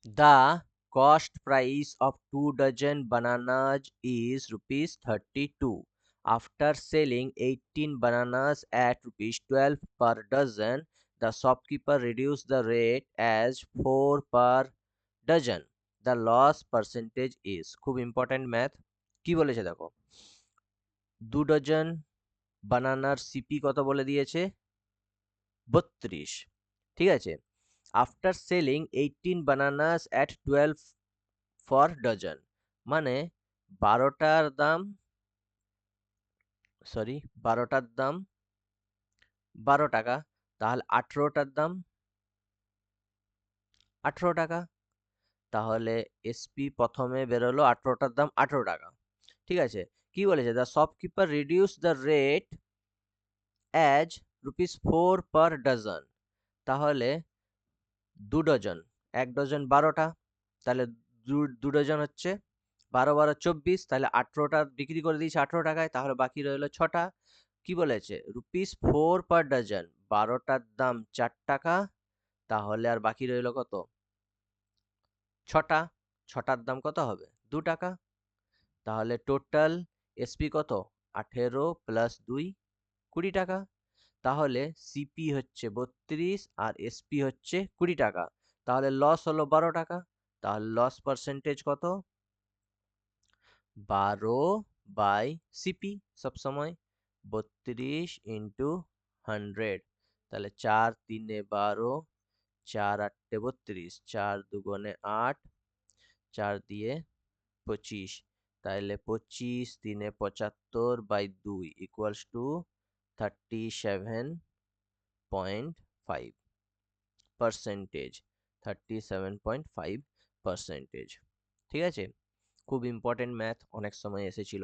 The cost price of 2 dozen bananas is rupees 32. After selling 18 bananas at rupees 12 per dozen, the shopkeeper reduced the rate as 4 per dozen. The loss percentage is খুব important math. কি বলেছে দেখো, 2 dozen বানানার CP কত বলে দিয়েছে, 32। ঠিক আছে, after selling 18 bananas at 12 for dozen, মানে 12টার দাম, সরি 12টার দাম 12 টাকা, তাহলে 18টার দাম 18 টাকা। তাহলে এসপি প্রথমে বেরোলো 18টার দাম 18 টাকা। ঠিক আছে, কি বলেছে, the shopkeeper reduce the rate as ₹4 per dozen. তাহলে 2 ডজন, 1 ডজন 12টা, তাহলে 2 ডজন হচ্ছে 12 12 24, তাহলে 18টা বিক্রি করে দিয়েছে 18 টাকায়, তাহলে বাকি রইলো 6টা। কি বলেছে, ₹4 per ডজন, 12টার দাম 4 টাকা, তাহলে আর বাকি রইলো কত, 6টা। 6টার দাম কত হবে, 2 টাকা। তাহলে টোটাল এসপি কত, 18 প্লাস 2, 20 টাকা। তাহলে সিপি হচ্ছে 32 আর এসপি হচ্ছে 20 টাকা। তাহলে লস হলো 12 টাকা। তাহলে লস পার্সেন্টেজ কত, 12/সিপি সবসময়, 32 × 100। তাহলে 4 3 12, 4 8 32, 4 2 8, 4 দিয়ে 25, তাহলে 25 3 75/2 ইকুয়ালস টু 37.5%। 37.5%। ঠিক আছে, খুব ইম্পর্টেন্ট ম্যাথ, অনেক সময় এসেছিল।